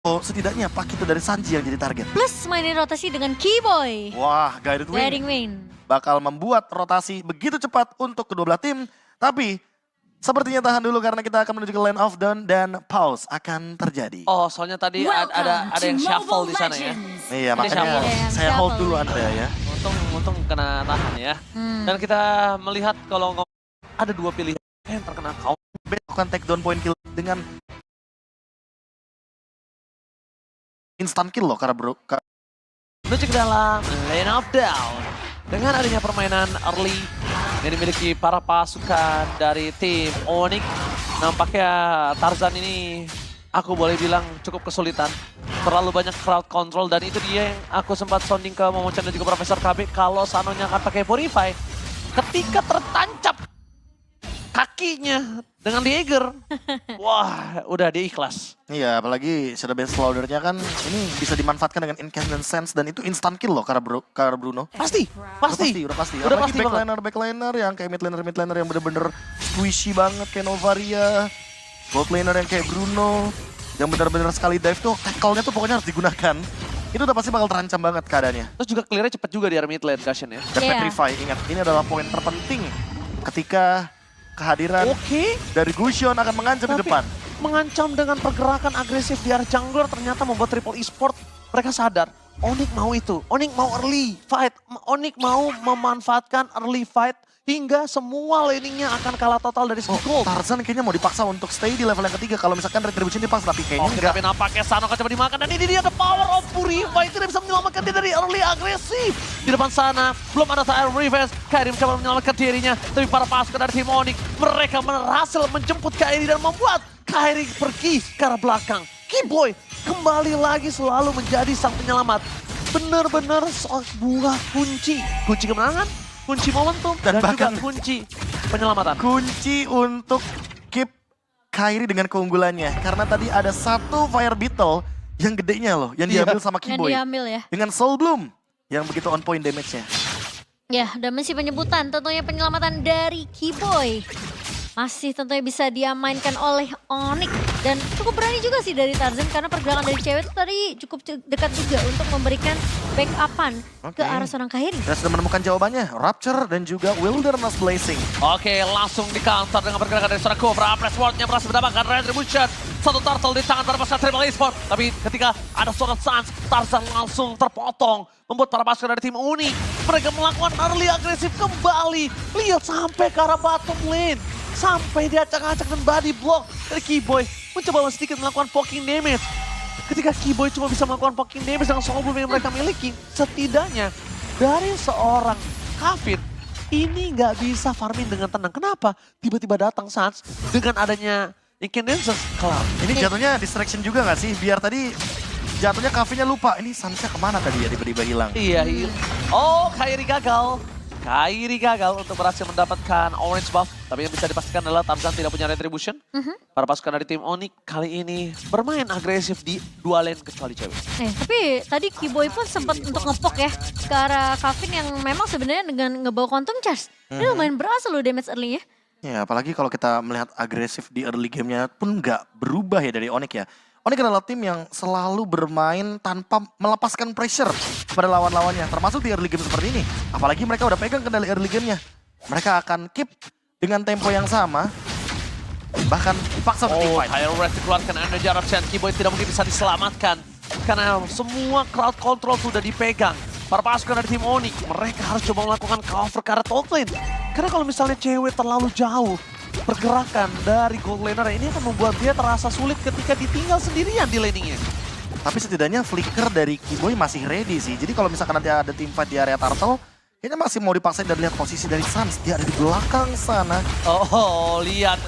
Oh, setidaknya Pakito dari Sanji yang jadi target. Plus mainin rotasi dengan Keyboy. Wah, Guided Guiding Wing Wing. bakal membuat rotasi begitu cepat untuk kedua belah tim. Tapi sepertinya tahan dulu karena kita akan menuju ke Land of Dawn dan pause akan terjadi. Oh, soalnya tadi ada yang shuffle di sana ya. Iya, Ada makanya shuffle. saya hold Shuffle. dulu Andrea ya. Untung kena tahan ya. Dan kita melihat kalau ada dua pilihan yang terkena kau. Melakukan take down point kill dengan instant kill loh karena bro. Menuju ke dalam Lane of Down. Dengan adanya permainan early yang dimiliki para pasukan dari tim Onyx, nampaknya Tarzan ini aku boleh bilang cukup kesulitan. Terlalu banyak crowd control dan itu dia yang aku sempat sounding ke Momochan dan juga Profesor KB kalau Sanonya akan pakai Purify. Ketika tertancap kakinya dengan Dagger, wah udah dia ikhlas. Iya, apalagi Shadow Bane Slaughter-nya kan ini bisa dimanfaatkan dengan Incandescent Sense dan itu instant kill loh karena Bruno. Pasti. Udah pasti. Udah Apalagi pasti banget. backliner yang kayak midlaner yang bener-bener squishy banget kayak Novaria. Botliner yang kayak Bruno. Yang bener-bener sekali dive tuh tackle-nya tuh pokoknya harus digunakan. Itu udah pasti bakal terancam banget keadaannya. Terus juga clear-nya cepat juga di area mid lane Gashen ya. Dan Iya. Petrify, ingat ini adalah poin terpenting ketika kehadiran Oke. dari Gusion akan mengancam di Tapi depan. mengancam dengan pergerakan agresif di area jungler ternyata membuat Triple Esport mereka sadar. Onyx mau itu, Onyx mau early fight, Onyx mau memanfaatkan early fight hingga semua laningnya akan kalah total dari segi gold. Tarzan kayaknya mau dipaksa untuk stay di level yang ketiga kalau misalkan Retribution dipaksa, tapi kayaknya Oke, enggak. tapi nampaknya Sano akan coba dimakan dan ini dia the power of Purify tidak bisa menyelamatkan dia dari early agresif. Di depan sana belum ada Tire Revenge, Kairi mencoba menyelamatkan dirinya, tapi para pasukan dari tim Onyx mereka berhasil menjemput Kairi dan membuat Kairi pergi ke arah belakang. Keyboy kembali lagi selalu menjadi sang penyelamat. Benar-benar sebuah kunci kemenangan, kunci momentum, Dan dan juga bahkan kunci penyelamatan. kunci untuk keep Kairi dengan keunggulannya. Karena tadi ada satu Fire Beetle yang gedenya loh, yang Iya. diambil sama Yang Keyboy. diambil ya. Dengan Soul Bloom yang begitu on point damage-nya. Ya, dan masih penyebutan tentunya penyelamatan dari Keyboy. Masih tentunya bisa diamankan oleh Onyx. Dan cukup berani juga sih dari Tarzan karena pergerakan dari cewek itu tadi cukup dekat juga untuk memberikan backupan ke Oke. arah seorang Kairi. Dan sudah menemukan jawabannya, Rapture dan juga Wilderness Blazing. Oke, langsung di counter dengan pergerakan dari seorang Cobra. Press Ward-nya berhasil mendapatkan Retribution. Satu turtle di tangan para pasukan Triple Esport. Tapi ketika ada seorang Sans, Tarzan langsung terpotong. Membuat para pasukan dari tim Uni. Mereka melakukan early agresif kembali. Lihat sampai ke arah bottom lane. Sampai diacak-acak dan body block dari Keyboy. Mencoba sedikit melakukan poking damage. Ketika Keyboy cuma bisa melakukan poking damage dengan soul bloom yang mereka miliki. Setidaknya dari seorang Kavin ini nggak bisa farming dengan tenang. Kenapa? Tiba-tiba datang Sans dengan adanya Incandescent Cloud. Ini jatuhnya distraction juga nggak sih? Biar tadi jatuhnya Kavinnya lupa, ini Sansnya kemana tadi ya tiba-tiba hilang. Iya, oh Kairi gagal. Kairi gagal untuk berhasil mendapatkan orange buff. Tapi yang bisa dipastikan adalah Tarzan tidak punya retribution. Para pasukan dari tim Onyx kali ini bermain agresif di dua lane kecuali cewek. Tapi tadi Keyboy pun sempat untuk ngepok ya ke arah Kavin yang memang sebenarnya dengan ngebawa Quantum Charge. Ini lumayan berhasil loh damage early-nya. Ya, apalagi kalau kita melihat agresif di early game-nya pun nggak berubah ya dari Onyx ya. Onyx adalah tim yang selalu bermain tanpa melepaskan pressure pada lawan-lawannya. Termasuk di early game seperti ini. Apalagi mereka udah pegang kendali early game-nya. Mereka akan keep dengan tempo yang sama. Bahkan dipaksa untuk Oh, di-fight. Higher Red dikeluarkan Energy Eruption. Keyboy tidak mungkin bisa diselamatkan. Karena semua crowd control sudah dipegang. Para pasukan dari tim Onyx, mereka harus coba melakukan cover ke arah top lane. Karena kalau misalnya cewek terlalu jauh, pergerakan dari gold laner ini akan membuat dia terasa sulit ketika ditinggal sendirian di laningnya. Tapi setidaknya flicker dari Keyboy masih ready sih. Jadi kalau misalkan nanti ada team fight di area Turtle, kayaknya masih mau dipaksain dan lihat posisi dari Sans. Dia ada di belakang sana. Oh, lihat.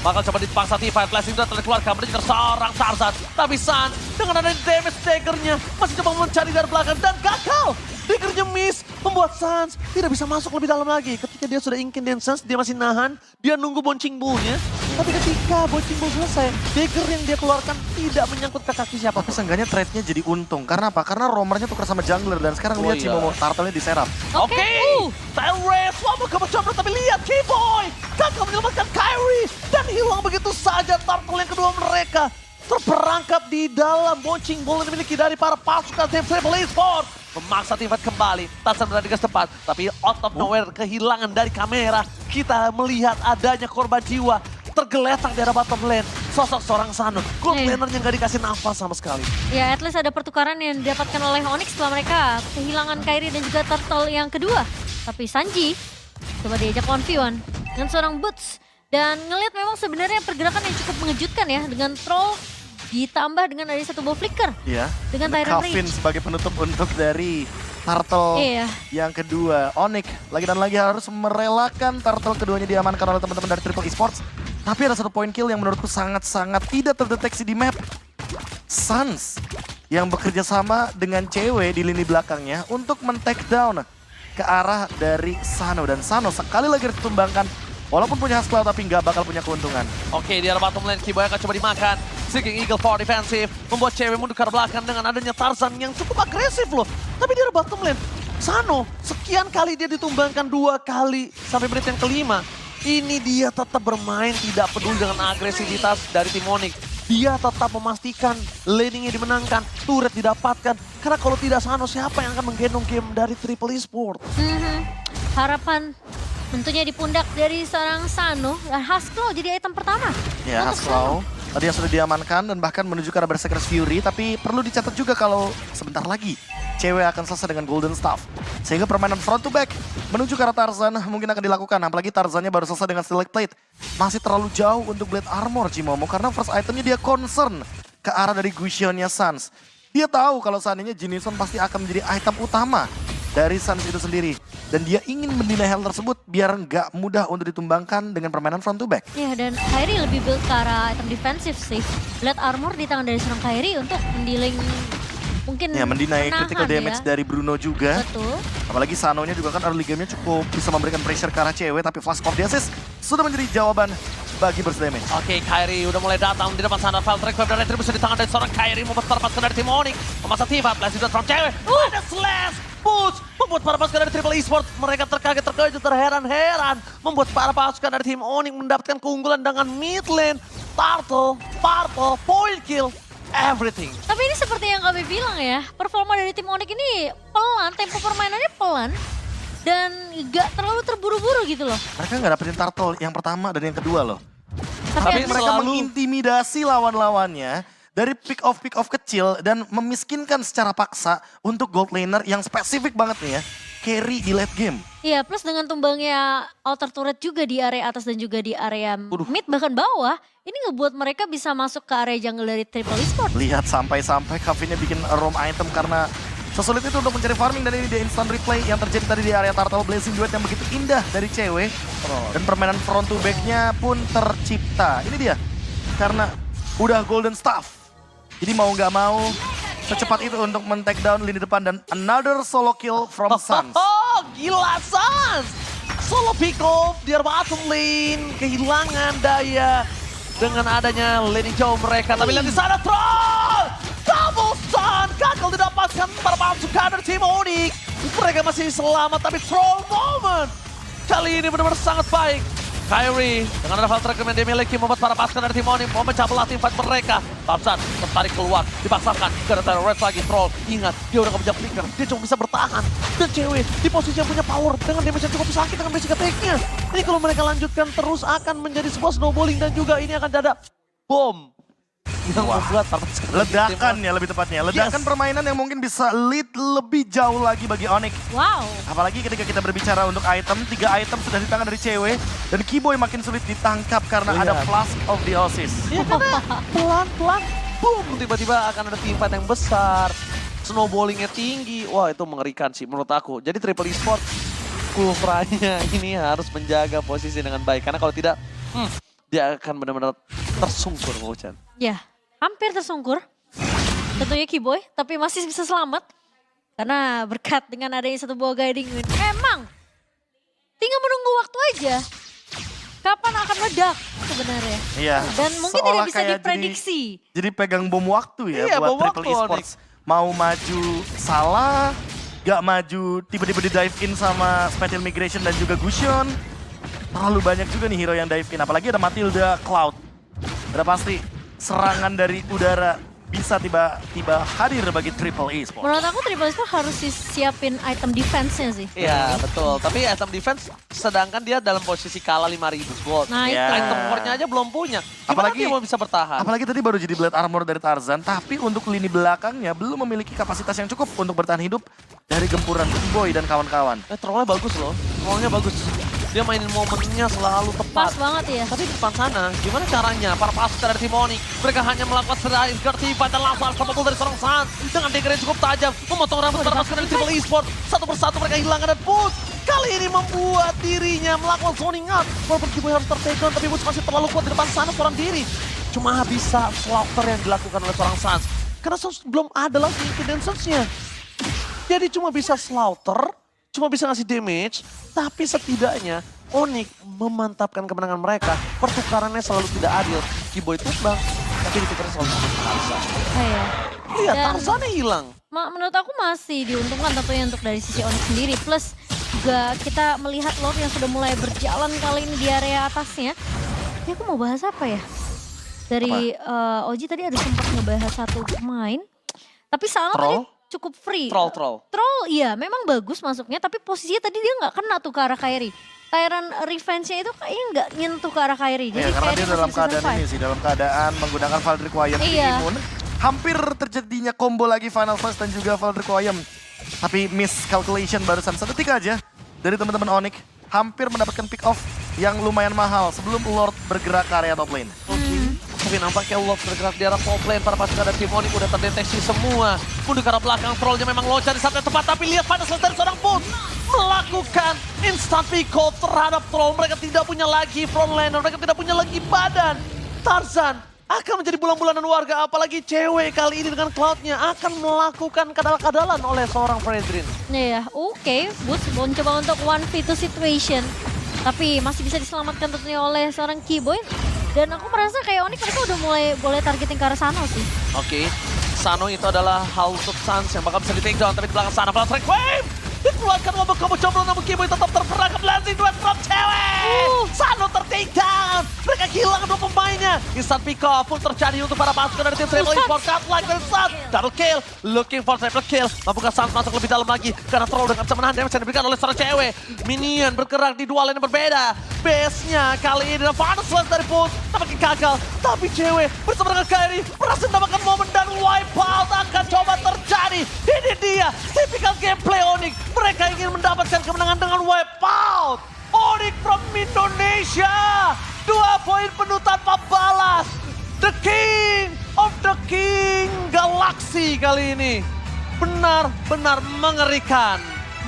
Bakal coba dipaksa T5, flashing sudah terkeluarkan, menuju seorang Tarzan. Tapi San dengan ada damage daggernya masih coba mencari dari belakang dan gagal. Daggernya miss, membuat Sans tidak bisa masuk lebih dalam lagi. Ketika dia sudah Incandescence, dia masih nahan, dia nunggu Bouncing Bull-nya. Tapi ketika Bouncing Bull selesai, dagger yang dia keluarkan tidak menyangkut ke kaki siapa. Tapi seenggaknya trade-nya jadi untung. Karena apa? Karena roamernya tukar sama jungler. Dan sekarang Oh lihat iya. Cimomo Turtle-nya diserap. Oke, Tile Ray, Swamp coba tapi lihat Keyboy gagal menyelamatkan Kairi dan hilang begitu saja turtle yang kedua mereka. terperangkap di dalam boncing bola yang dimiliki dari para pasukan tim Triple Esports. Memaksa tim fight kembali, Tarzan berada di gas tepat. Tapi out of nowhere kehilangan dari kamera. Kita melihat adanya korban jiwa tergeletak di arah bottom lane. Sosok seorang Sano, gold lanernya nggak dikasih nafas sama sekali. Ya, at least ada pertukaran yang didapatkan oleh Onyx setelah mereka kehilangan Kairi dan juga Turtle yang kedua. Tapi Sanji coba diajak 1v1 dengan seorang Boots. Dan ngelihat memang sebenarnya pergerakan yang cukup mengejutkan ya. Dengan troll ditambah dengan ada satu ball flicker. Iya. Dengan Tyrant Calvin Reach. sebagai penutup untuk dari Turtle Iya. yang kedua. Onyx lagi dan lagi harus merelakan Turtle keduanya diamankan oleh teman-teman dari Triple Esports. Tapi ada satu point kill yang menurutku sangat-sangat tidak terdeteksi di map. Suns yang bekerja sama dengan cewek di lini belakangnya untuk men-take down ke arah dari Sano. Dan Sano sekali lagi ditumbangkan. Walaupun punya Haskell tapi nggak bakal punya keuntungan. Oke, di arah bottom lane Kiboy akan coba dimakan. Seeking Eagle for defensive, membuat cewek mundur ke arah belakang dengan adanya Tarzan yang cukup agresif loh. Tapi di arah bottom lane, Sano sekian kali dia ditumbangkan 2 kali sampai menit yang kelima. Ini dia tetap bermain tidak peduli dengan agresivitas dari tim Onyx. Dia tetap memastikan laningnya dimenangkan, turret didapatkan. Karena kalau tidak Sano, siapa yang akan menggendong game dari Triple Esports? Harapan tentunya di pundak dari seorang Sano. Dan Haskell jadi item pertama. Ya, untuk Sano. Haskell tadi yang sudah diamankan dan bahkan menuju ke arah Berserker's Fury. Tapi perlu dicatat juga kalau sebentar lagi cewek akan selesai dengan Golden Staff. Sehingga permainan front to back menuju ke arah Tarzan mungkin akan dilakukan. Apalagi Tarzannya baru selesai dengan Select Plate. Masih terlalu jauh untuk Blade Armor Cimomo. Karena first itemnya dia concern ke arah dari Gusionnya Suns. Dia tahu kalau seandainya Jinison pasti akan menjadi item utama dari Suns itu sendiri. Dan dia ingin mendinai hal tersebut biar nggak mudah untuk ditumbangkan dengan permainan front to back. Ya, dan Kairi lebih build ke arah item defensif sih. Blade Armor di tangan dari seorang Kairi untuk mendealing mungkin Ya, mendinai menahan critical damage ya. dari Bruno juga. Betul. Apalagi Sanonya juga kan early game-nya cukup bisa memberikan pressure ke arah cewek. Tapi Flash of the Assist sudah menjadi jawaban bagi burst damage. Oke, Kairi udah mulai datang di depan sana. File track dan retribusi di tangan dari seorang Kairi. Membuat para pasukan dari tim Onyx. Memasang tim 14 juga from cewek. Ada slash! Boots! Membuat para pasukan dari Triple Esports. Mereka terkaget, terkejut, terheran-heran. Membuat para pasukan dari tim Onyx mendapatkan keunggulan dengan mid lane. Turtle, Purple, point kill. Everything. Tapi ini seperti yang kami bilang ya, performa dari tim Onyx ini pelan, tempo permainannya pelan. Dan gak terlalu terburu-buru gitu loh. Mereka nggak dapetin turtle yang pertama dan yang kedua loh. Tapi Tapi Mereka selalu- mengintimidasi lawan-lawannya dari pick off kecil dan memiskinkan secara paksa untuk gold laner yang spesifik banget nih ya. Carry di late game. iya, plus dengan tumbangnya outer turret juga di area atas dan juga di area mid bahkan bawah. Ini ngebuat mereka bisa masuk ke area jungle dari Triple Esports. Lihat sampai-sampai Cafe-nya bikin roam item karena sesulit itu untuk mencari farming. Dan ini dia instant replay yang terjadi tadi di area Turtle Blazing Duet yang begitu indah dari cewek. Dan permainan front to back-nya pun tercipta. Ini dia, karena udah golden staff. Jadi mau nggak mau secepat itu untuk men-take down lini depan dan another solo kill from Suns. Oh, gila Suns! Solo pick off di bottom lane. Kehilangan daya dengan adanya lane hijau mereka. Tapi lihat di sana troll! Double stun! Gagal didapatkan para pasukan dari tim Onyx. Mereka masih selamat tapi troll moment. Kali ini benar-benar sangat baik. Kairi dengan ada file track yang dia miliki membuat para pasukan dari tim Onyx mau mencablah tim fight mereka. Tarzan tertarik keluar, dipaksakan ke arah red lagi. Troll, ingat dia udah gak punya flicker, dia cuma bisa bertahan. Dan cewek di posisi yang punya power dengan damage yang cukup sakit dengan basic attack-nya. Ini kalau mereka lanjutkan terus akan menjadi sebuah snowballing dan juga ini akan ada bom. Yang membuat para pasukan dari tim Ledakan Onyx. ya lebih tepatnya. Ledakan Yes. permainan yang mungkin bisa lead lebih jauh lagi bagi Onyx. Wow. Apalagi ketika kita berbicara untuk item, 3 item sudah di tangan dari cewek. Dan Kiboy makin sulit ditangkap karena ada Lihat. Flash of the Oasis. Ya karena pelan-pelan, boom, tiba-tiba akan ada team fight yang besar. Snowballingnya tinggi, wah itu mengerikan sih menurut aku. Jadi Triple Esports, Kufranya ini harus menjaga posisi dengan baik. Karena kalau tidak, dia akan benar-benar tersungkur, Mau-chan. Ya, hampir tersungkur. Tentunya Kiboy, tapi masih bisa selamat. Karena berkat dengan adanya satu buah guiding win. Emang, tinggal menunggu waktu aja. Kapan akan meledak sebenarnya. Iya. Dan mungkin seolah tidak bisa kayak diprediksi. Jadi pegang bom waktu ya Iya, buat bom Triple waktu, Esports. Mau maju salah, gak maju tiba-tiba di dive in sama Spatial Migration dan juga Gusion. Terlalu banyak juga nih hero yang dive in. Apalagi ada Matilda, Cloud. Udah pasti serangan dari udara bisa tiba-tiba hadir bagi Triple Esports. Menurut aku Triple Esports harus siapin item defense-nya sih. Iya, betul. Tapi item defense sedangkan dia dalam posisi kalah 5.000 gold. Nah, Ya. itu. Item core-nya aja belum punya. Gimana Apalagi- dia mau bisa bertahan? Apalagi tadi baru jadi Blade Armor dari Tarzan, tapi untuk lini belakangnya belum memiliki kapasitas yang cukup untuk bertahan hidup dari gempuran Boy dan kawan-kawan. Trollnya bagus loh. Trollnya bagus. Dia mainin momennya selalu Pas tepat. banget ya. Tapi di depan sana, gimana caranya para pasukan dari tim Onyx? Mereka hanya melakukan serangan gertipan dan langsung harus dari seorang Sans. Dengan dagger yang cukup tajam, memotong rambut para pasukan dari Triple Esports. Satu persatu mereka hilangkan dan push. Kali ini membuat dirinya melakukan zoning out. Walaupun Kiboy harus tertekan, tapi Push masih terlalu kuat di depan sana seorang diri. Cuma bisa slaughter yang dilakukan oleh seorang Sans. Karena Sans belum ada lagi cadence-nya. Jadi cuma bisa slaughter, cuma bisa ngasih damage, tapi setidaknya Onyx memantapkan kemenangan mereka. Pertukarannya selalu tidak adil. Kiboy tumbang, tapi ditukarnya selalu sama Tarzan. Iya. Iya, Dan- Tarzannya hilang. Menurut aku masih diuntungkan tentunya untuk dari sisi Onyx sendiri. Plus juga kita melihat Lord yang sudah mulai berjalan kali ini di area atasnya. Tapi aku mau bahas apa ya? Dari Oji tadi ada sempat ngebahas satu pemain. Tapi Salma tadi Troll? cukup free. Troll. Troll iya memang bagus masuknya. Tapi posisinya tadi dia nggak kena tuh ke arah Kairi. Tyrant Revenge-nya itu kayaknya nggak nyentuh ke arah Kairi. Jadi Ya, karena Kairi dia masih dalam bisa keadaan survive. ini sih, dalam keadaan menggunakan Valdric Wyam di Iya. imun. Hampir terjadinya combo lagi Final Flash dan juga Valdric Wyam. Tapi miscalculation barusan sedetik aja dari teman-teman Onyx. Hampir mendapatkan pick off yang lumayan mahal sebelum Lord bergerak ke area top lane. Tapi nampaknya Lord bergerak di arah top lane. Para pasukan dari tim Onyx udah terdeteksi semua. Mundur ke arah belakang, Trollnya memang loncat di saat yang tepat. Tapi lihat pada selesai dari seorang Push melakukan instant pick off terhadap Troll. Mereka tidak punya lagi frontliner, mereka tidak punya lagi badan. Tarzan akan menjadi bulan-bulanan warga, apalagi cewek kali ini dengan Cloud-nya akan melakukan kadal-kadalan oleh seorang Fredrin. Iya, oke. Boots mencoba untuk 1v2 situation. Tapi masih bisa diselamatkan tentunya oleh seorang Kiboy. Dan aku merasa kayak Onyx mereka udah mulai boleh targeting ke arah Sano sih. Oke, Sano itu adalah hal untuk Sans yang bakal bisa di take down, tapi di belakang sana Blast Strike Wave dikeluarkan combo combro, namun Kiboy tetap terperangkap landing duet from cewek. Sano ter-take down, mereka kehilangan dua pemainnya. Instant pick off pun terjadi untuk para pasukan dari tim Triple Esports. Cut like dan Sans, double kill, looking for triple kill. Mampukah Sans masuk lebih dalam lagi, karena Troll udah gak bisa menahan damage yang diberikan oleh seorang cewek. Minion bergerak di dua lane yang berbeda. Base-nya kali ini dan Final Slash dari Push tampaknya gagal. Tapi cewek bersama dengan Kairi berhasil mendapatkan momen dan wipeout akan coba terjadi. Ini dia tipikal gameplay Onyx. Mereka ingin mendapatkan kemenangan dengan wipeout. Onyx from Indonesia. 2 poin penuh tanpa balas. The King of the King Galaxy kali ini. Benar-benar mengerikan.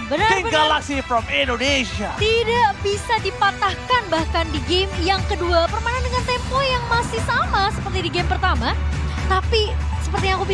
King Benar-benar Galaxy from Indonesia. tidak bisa dipatahkan bahkan di game yang kedua. Permainan dengan tempo yang masih sama seperti di game pertama. Tapi seperti yang aku bilang.